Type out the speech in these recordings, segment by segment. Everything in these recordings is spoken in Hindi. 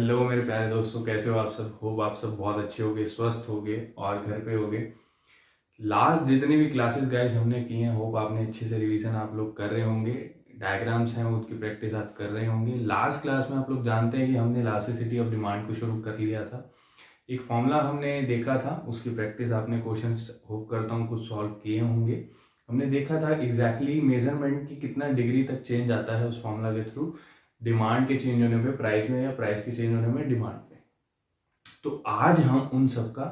हेलो मेरे प्यारे दोस्तों, कैसे हो आप सब। होप आप सब बहुत अच्छे होगे, स्वस्थ होगे और घर पे होगे। लास्ट जितनी भी क्लासेस गाइस हमने की हैं, होप आपने अच्छे से रिवीजन आप लोग कर रहे होंगे। डायग्राम्स हैं उनकी प्रैक्टिस आप कर रहे होंगे। लास्ट क्लास में आप लोग जानते हैं कि हमने इलास्टिसिटी ऑफ डिमांड को शुरू कर लिया था। एक फॉर्मूला हमने देखा था, उसकी प्रैक्टिस आपने क्वेश्चंस होप करता हूँ कुछ सॉल्व किए होंगे। हमने देखा था एग्जैक्टली मेजरमेंट की कितना डिग्री तक चेंज आता है उस फॉर्मूला के थ्रू, डिमांड के चेंज होने पे प्राइस में या प्राइस के चेंज होने में डिमांड में। तो आज हम उन सब का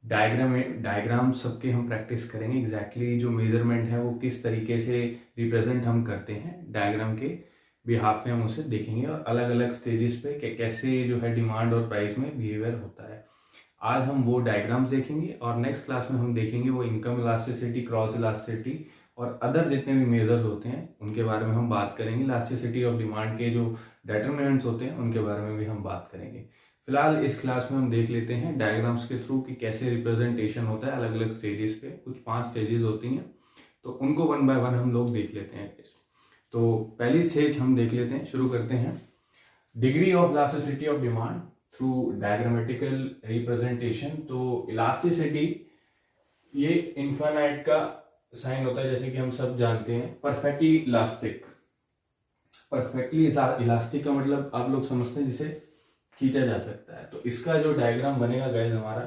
डायग्राम सबके हम प्रैक्टिस करेंगे। एग्जैक्टली जो मेजरमेंट है वो किस तरीके से रिप्रेजेंट हम करते हैं डायग्राम के बिहाफ में, हम उसे देखेंगे और अलग अलग स्टेजेस पे कैसे जो है डिमांड और प्राइस में बिहेवियर होता है। आज हम वो डायग्राम्स देखेंगे और नेक्स्ट क्लास में हम देखेंगे वो इनकम इलास्टिसिटी, क्रॉस इलास्टिसिटी और अदर जितने भी मेजर्स होते हैं उनके बारे में हम बात करेंगे। इलास्टिसिटी ऑफ डिमांड के जो डिटरमिनेंट्स होते हैं उनके बारे में भी हम बात करेंगे। फिलहाल इस क्लास में हम देख लेते हैं डायग्राम्स के थ्रू कि कैसे रिप्रेजेंटेशन होता है अलग अलग स्टेजेस पे। कुछ 5 स्टेजेस होती हैं तो उनको 1 बाय 1 हम लोग देख लेते हैं। तो पहली स्टेज हम देख लेते हैं, शुरू करते हैं। Degree of elasticity of demand through diagrammatical representation. तो इलास्टिसिटी ये इन्फाइनाइट का साइन होता है, जैसे कि हम सब जानते हैं। परफेक्टली इलास्टिक, परफेक्टली इलास्टिक का मतलब आप लोग समझते हैं जिसे खींचा जा सकता है। तो इसका जो डायग्राम बनेगा गाइस हमारा,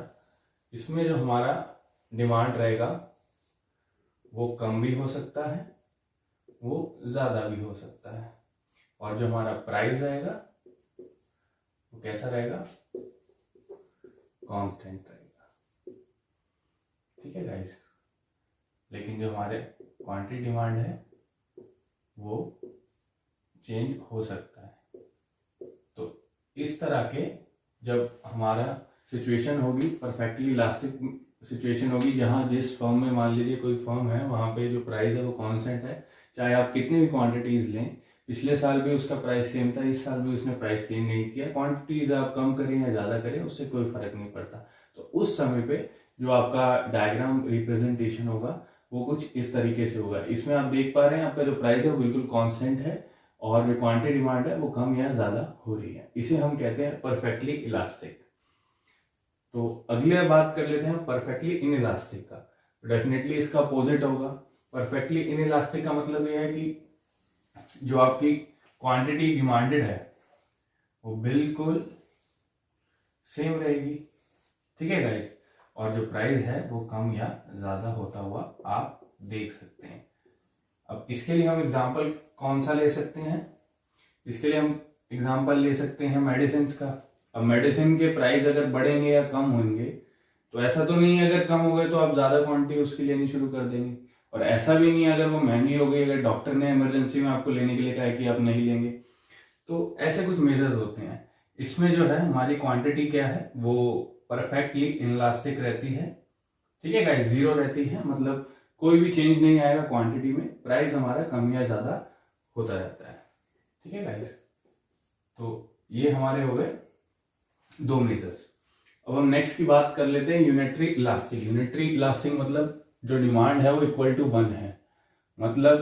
इसमें जो हमारा डिमांड रहेगा वो कम भी हो सकता है, वो ज़्यादा भी हो सकता है, और जो हमारा प्राइस रहेगा वो कैसा रहेगा, कांस्टेंट रहेगा। ठीक है गाइस। लेकिन जो हमारे क्वांटिटी डिमांड है वो चेंज हो सकता है। तो इस तरह के जब हमारा सिचुएशन होगी, परफेक्टली इलास्टिक सिचुएशन होगी, जहाँ जिस फर्म में मान लीजिए कोई फर्म है, वहाँ पे जो प्राइस है वो कांस्टेंट है, चाहे आप कितनी भी क्वांटिटीज लें। पिछले साल भी उसका प्राइस सेम था, इस साल भी उसने प्राइस चेंज नहीं किया। क्वांटिटीज आप कम करें या ज़्यादा करें उससे कोई फर्क नहीं पड़ता। तो उस समय पे जो आपका डायग्राम रिप्रेजेंटेशन होगा वो कुछ इस तरीके से होगा। इसमें आप देख पा रहे हैं आपका जो प्राइस है वो बिल्कुल कॉन्स्टेंट है और जो क्वांटिटी डिमांड है वो कम या ज़्यादा हो रही है। इसे हम कहते हैं परफेक्टली इलास्टिक। तो अगले बात कर लेते हैं परफेक्टली इन इलास्टिक का। डेफिनेटली इसका अपोजिट होगा। परफेक्टली इन इलास्टिक का मतलब यह है कि जो आपकी क्वांटिटी डिमांडेड है वो बिल्कुल सेम रहेगी। ठीक है गाइस। और जो प्राइस है वो कम या ज्यादा होता हुआ आप देख सकते हैं। अब इसके लिए हम एग्जांपल कौन सा ले सकते हैं? इसके लिए हम एग्जांपल ले सकते हैं मेडिसिन का। अब मेडिसिन के प्राइस अगर बढ़ेंगे या कम होंगे तो ऐसा तो नहीं है अगर कम हो गए तो आप ज्यादा क्वांटिटी उसकी लेनी शुरू कर देंगे, और ऐसा भी नहीं है अगर वो महंगी हो गई, अगर डॉक्टर ने इमरजेंसी में आपको लेने के लिए कहा है कि आप नहीं लेंगे। तो ऐसे कुछ मेजर्स होते हैं। इसमें जो है हमारी क्वांटिटी क्या है वो परफेक्टली इनलास्टिक रहती है। ठीक है गाइस, जीरो रहती है, मतलब कोई भी चेंज नहीं आएगा क्वांटिटी में, प्राइस हमारा कम या ज्यादा होता रहता है। ठीक है गाइस। तो ये हमारे हो गए 2 मेजर्स। अब हम नेक्स्ट की बात कर लेते हैं यूनिटरी इलास्टिक। यूनिटरी इलास्टिक मतलब जो डिमांड है वो इक्वल टू 1 है, मतलब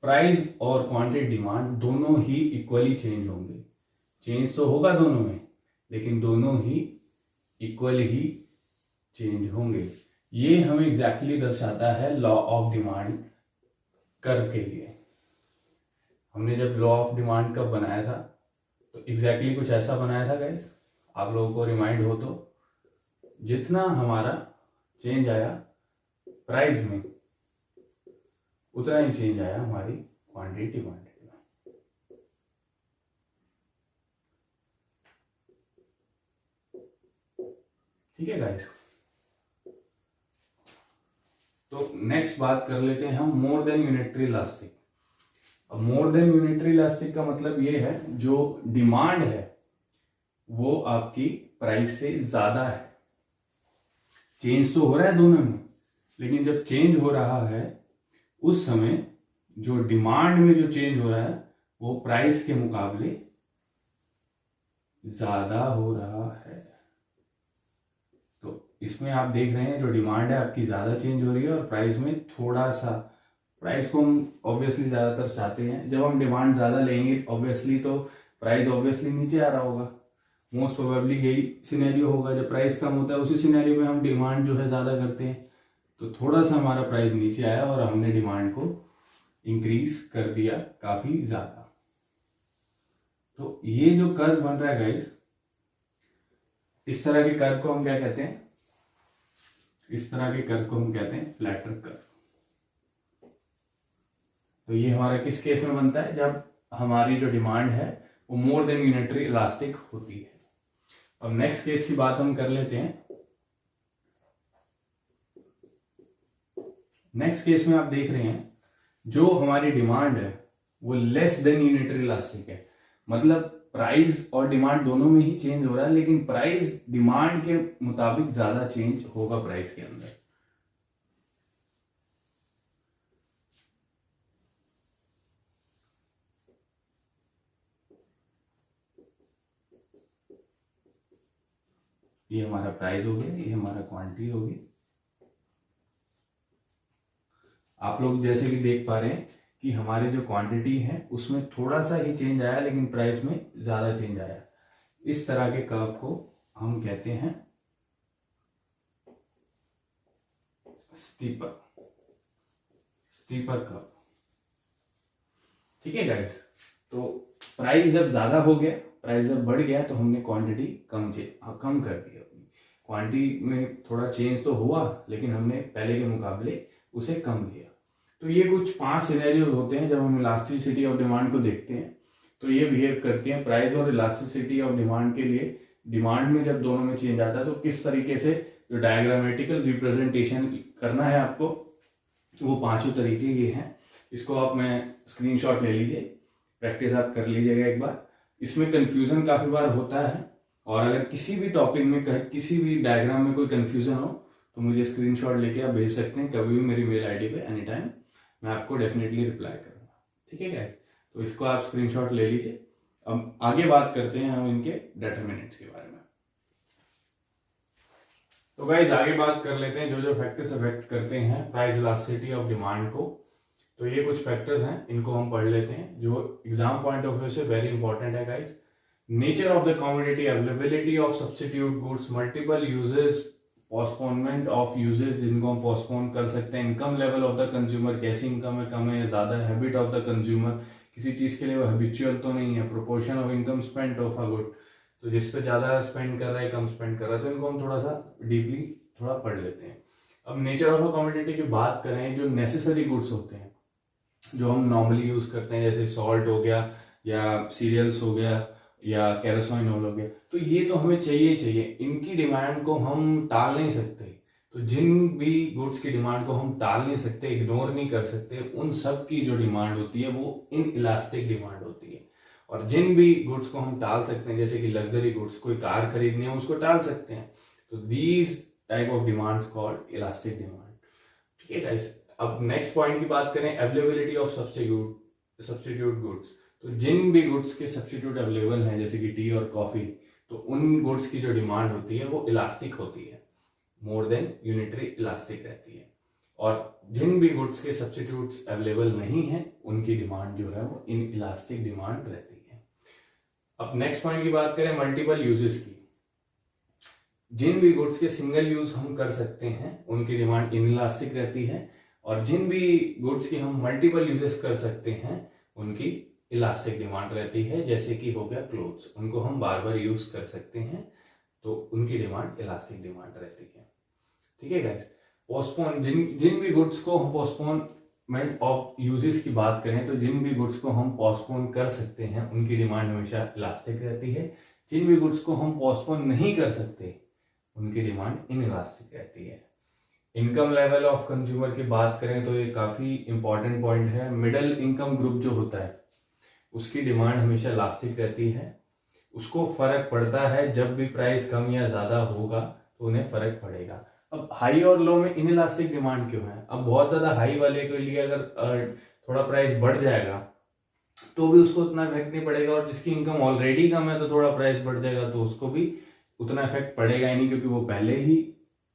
प्राइस और क्वांटिटी डिमांड दोनों ही इक्वली चेंज होंगे। चेंज तो होगा दोनों में, लेकिन दोनों ही इक्वल ही चेंज होंगे। ये हमें एग्जैक्टली दर्शाता है लॉ ऑफ डिमांड कर्व के लिए। हमने जब लॉ ऑफ डिमांड कर्व बनाया था तो एग्जैक्टली कुछ ऐसा बनाया था गाइस, आप लोगों को रिमाइंड हो तो। जितना हमारा चेंज आया प्राइस में उतना ही चेंज आया हमारी क्वांटिटी डिमांड में। ठीक है गाइस। तो नेक्स्ट बात कर लेते हैं हम मोर देन यूनिटरी इलास्टिक। अब मोर देन यूनिटरी इलास्टिक का मतलब ये है जो डिमांड है वो आपकी प्राइस से ज्यादा है। चेंज तो हो रहा है दोनों में, लेकिन जब चेंज हो रहा है उस समय जो डिमांड में जो चेंज हो रहा है वो प्राइस के मुकाबले ज्यादा हो रहा है। तो इसमें आप देख रहे हैं जो डिमांड है आपकी ज्यादा चेंज हो रही है और प्राइस में थोड़ा सा। प्राइस को हम ऑब्वियसली ज्यादातर चाहते हैं, जब हम डिमांड ज्यादा लेंगे ऑब्वियसली तो प्राइस ऑब्वियसली नीचे आ रहा होगा, मोस्ट प्रोबेबली यही सिनेरियो होगा, जब प्राइस कम होता है उसी सिनेरियो में हम डिमांड जो है ज़्यादा करते हैं, तो थोड़ा सा हमारा प्राइस नीचे आया और हमने डिमांड को इंक्रीज कर दिया काफ़ी ज़्यादा। तो ये जो कर्व बन रहा है गाइस, इस तरह के कर्व को हम क्या कहते हैं, इस तरह के कर्व को हम कहते हैं फ्लैटर कर्व। तो ये हमारा किस केस में बनता है, जब हमारी जो डिमांड है वो मोर देन यूनिटरी इलास्टिक होती है। अब नेक्स्ट केस की बात हम कर लेते हैं। नेक्स्ट केस में आप देख रहे हैं जो हमारी डिमांड है वो लेस देन यूनिटरी इलास्टिक है, मतलब प्राइस और डिमांड दोनों में ही चेंज हो रहा है, लेकिन प्राइस डिमांड के मुताबिक ज्यादा चेंज होगा प्राइस के अंदर। ये हमारा प्राइस हो गया, ये हमारा क्वांटिटी होगी। आप लोग जैसे कि देख पा रहे हैं कि हमारे जो क्वांटिटी है उसमें थोड़ा सा ही चेंज आया, लेकिन प्राइस में ज्यादा चेंज आया। इस तरह के कर्व को हम कहते हैं स्टीपर कर्व। ठीक है गाइस, तो प्राइस जब ज्यादा हो गया, प्राइस जब बढ़ गया, तो हमने क्वांटिटी कम कर दी। अपनी क्वांटिटी में थोड़ा चेंज तो हुआ, लेकिन हमने पहले के मुकाबले उसे कम किया। तो ये कुछ 5 सिनेरियोज होते हैं जब हम इलास्टिसिटी ऑफ डिमांड को देखते हैं, तो ये बिहेव करती हैं। प्राइस और इलास्टिसिटी ऑफ डिमांड के लिए, डिमांड में जब दोनों में चेंज आता है तो किस तरीके से जो डायग्रामेटिकल रिप्रेजेंटेशन करना है आपको, वो 5 तरीके ये हैं। इसको आप में स्क्रीनशॉट ले लीजिए, प्रैक्टिस आप कर लीजिएगा एक बार। इसमें कंफ्यूजन काफी बार होता है, और अगर किसी भी टॉपिक में किसी भी डायग्राम में कोई कंफ्यूजन हो तो मुझे स्क्रीनशॉट लेके आप भेज सकते हैं कभी भी मेरी मेल आईडी पे, एनी टाइम मैं आपको डेफिनेटली रिप्लाई करूंगा। ठीक है गाइस, तो इसको आप स्क्रीनशॉट ले लीजिए। अब आगे बात करते हैं हम इनके डिटरमिनेंट्स के बारे में। तो गाइस आगे बात कर लेते हैं जो जो फैक्टर्स अफेक्ट करते हैं प्राइस इलास्टिसिटी ऑफ डिमांड को। तो ये कुछ फैक्टर्स हैं, इनको हम पढ़ लेते हैं जो एग्जाम पॉइंट ऑफ व्यू से वेरी इंपॉर्टेंट है guys. Nature of the commodity, availability of substitute goods, multiple uses, postponement of uses, जिनको हम पोस्टपोन कर सकते हैं, income level of the consumer, कैसी इनकम है, कम है या ज्यादा है, हैबिट ऑफ द कंज्यूमर, किसी चीज के लिए वो हैबिचुअल तो नहीं है, proportion of income spent of a good, तो जिस पे ज्यादा स्पेंड कर रहा है कम स्पेंड कर रहा है, तो इनको हम थोड़ा सा डीपली थोड़ा पढ़ लेते हैं। अब नेचर ऑफ अ कमोडिटी की बात करें, जो नेसेसरी गुड्स होते हैं जो हम नॉर्मली यूज करते हैं, जैसे सॉल्ट हो गया या सीरियल्स हो गया या केरोसिन ऑयल हो गया, तो ये तो हमें चाहिए, इनकी डिमांड को हम टाल नहीं सकते। तो जिन भी गुड्स की डिमांड को हम टाल नहीं सकते, इग्नोर नहीं कर सकते, उन सब की जो डिमांड होती है वो इन इलास्टिक डिमांड होती है। और जिन भी गुड्स को हम टाल सकते हैं, जैसे कि लग्जरी गुड्स, कोई कार खरीदनी है उसको टाल सकते हैं, तो these type of demands called elastic demand. ठीक है गाइस, अब नेक्स्ट पॉइंट की बात करें, अवेलेबिलिटी ऑफ सब्स्टिट्यूट गुड्स। तो जिन भी गुड्स के सब्स्टिट्यूट अवेलेबल हैं, जैसे कि टी और कॉफी, तो उन गुड्स की जो डिमांड होती है वो इलास्टिक होती है, मोर देन यूनिटरी इलास्टिक रहती है। और जिन भी गुड्स के सब्स्टिट्यूट्स अवेलेबल नहीं है, उनकी डिमांड जो है वो इन इलास्टिक डिमांड रहती है। अब नेक्स्ट पॉइंट की बात करें, मल्टीपल यूजेस की। जिन भी गुड्स के सिंगल यूज हम कर सकते हैं, उनकी डिमांड इन इलास्टिक रहती है, और जिन भी गुड्स की हम मल्टीपल यूजेस कर सकते हैं, उनकी इलास्टिक डिमांड रहती है। जैसे कि हो गया क्लोथ्स, उनको हम बार बार यूज कर सकते हैं, तो उनकी डिमांड इलास्टिक डिमांड रहती है। ठीक है गाइस, पोस्टपोन, जिन भी गुड्स को हम पोस्टपोनमेंट ऑफ यूजेस की बात करें, तो जिन भी गुड्स को हम पोस्टपोन कर सकते हैं, उनकी डिमांड हमेशा इलास्टिक रहती है। जिन भी गुड्स को हम पोस्टपोन नहीं कर सकते, उनकी डिमांड इन इलास्टिक रहती है। इनकम लेवल ऑफ कंज्यूमर की बात करें तो ये काफी इंपॉर्टेंट पॉइंट है। मिडिल इनकम ग्रुप जो होता है उसकी डिमांड हमेशा इलास्टिक रहती है। उसको फर्क पड़ता है, जब भी प्राइस कम या ज्यादा होगा तो उन्हें फर्क पड़ेगा। अब हाई और लो में इनइलास्टिक डिमांड क्यों है? अब बहुत ज्यादा हाई वाले के लिए अगर थोड़ा प्राइस बढ़ जाएगा तो भी उसको उतना इफेक्ट नहीं पड़ेगा, और जिसकी इनकम ऑलरेडी कम है तो थोड़ा प्राइस बढ़ जाएगा तो उसको भी उतना इफेक्ट पड़ेगा ही नहीं, क्योंकि वो पहले ही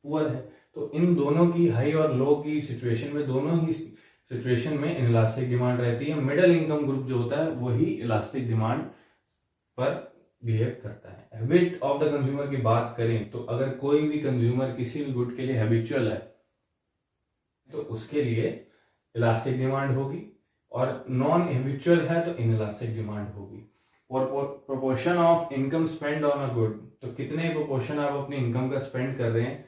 पुअर है। तो इन दोनों की, हाई और लो की सिचुएशन में, दोनों ही सिचुएशन में इलास्टिक डिमांड रहती है। मिडिल इनकम ग्रुप जो होता है वही इलास्टिक डिमांड पर बिहेव करता है। हैबिट ऑफ द कंज्यूमर की बात करें तो अगर कोई भी कंज्यूमर किसी भी गुड के लिए हैबिचुअल है तो उसके लिए इलास्टिक डिमांड होगी, और नॉन हैबिचुअल है तो इनइलास्टिक डिमांड होगी। और proportion of income spend on a good, तो कितने प्रोपोर्शन आप अपनी इनकम का स्पेंड कर रहे हैं,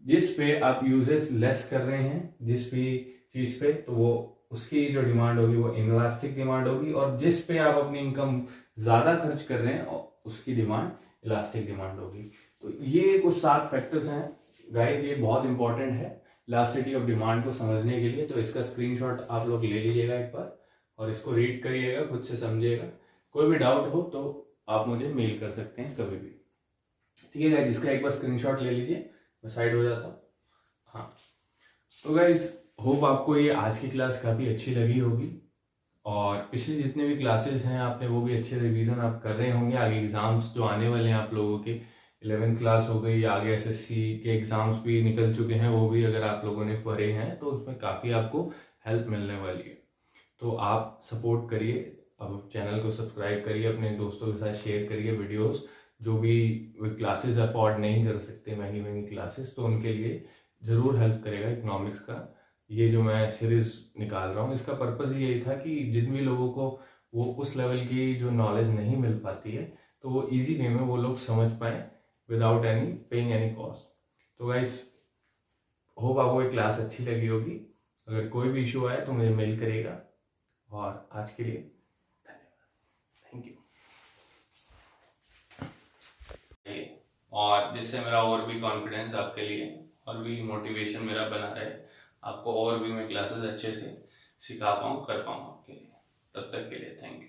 जिस पे आप यूजेस लेस कर रहे हैं जिस भी चीज पे, तो वो उसकी जो डिमांड होगी वो इनइलास्टिक डिमांड होगी। और जिस पे आप अपनी इनकम ज्यादा खर्च कर रहे हैं उसकी डिमांड इलास्टिक डिमांड होगी। तो ये कुछ 7 फैक्टर्स हैं गाइस, ये बहुत इंपॉर्टेंट है इलास्टिसिटी ऑफ डिमांड को समझने के लिए। तो इसका स्क्रीनशॉट आप लोग ले लीजिएगा एक बार और इसको रीड करिएगा, खुद से समझिएगा। कोई भी डाउट हो तो आप मुझे मेल कर सकते हैं कभी भी, ठीक है गाइस। इसका एक बार स्क्रीनशॉट ले लीजिए, मैं साइड हो जाता हूँ। हाँ, तो गाइस होप आपको ये आज की क्लास काफ़ी अच्छी लगी होगी, और पिछले जितने भी क्लासेस हैं आपने वो भी अच्छे रिवीजन आप कर रहे होंगे। आगे एग्जाम्स जो आने वाले हैं आप लोगों के, 11th क्लास हो गई, आगे एसएससी के एग्जाम्स भी निकल चुके हैं, वो भी अगर आप लोगों ने पढ़े हैं तो उसमें काफ़ी आपको हेल्प मिलने वाली है। तो आप सपोर्ट करिए, अब चैनल को सब्सक्राइब करिए, अपने दोस्तों के साथ शेयर करिए वीडियोस। जो भी क्लासेस अफोर्ड नहीं कर सकते महंगी महंगी क्लासेस, तो उनके लिए ज़रूर हेल्प करेगा इकोनॉमिक्स का ये जो मैं सीरीज निकाल रहा हूँ। इसका पर्पज़ यही था कि जिन भी लोगों को वो उस लेवल की जो नॉलेज नहीं मिल पाती है तो वो इजी वे में वो लोग समझ पाए without any paying any cost. तो गाइस होप आपको ये क्लास अच्छी लगी होगी। अगर कोई भी इशू आए तो मुझे मेल करिएगा, और आज के लिए धन्यवाद, थैंक यू। और जिससे मेरा और भी कॉन्फिडेंस आपके लिए और भी मोटिवेशन मेरा बना रहे, आपको और भी मैं क्लासेस अच्छे से सिखा पाऊँ, कर पाऊँ आपके लिए। तब तक के लिए थैंक यू।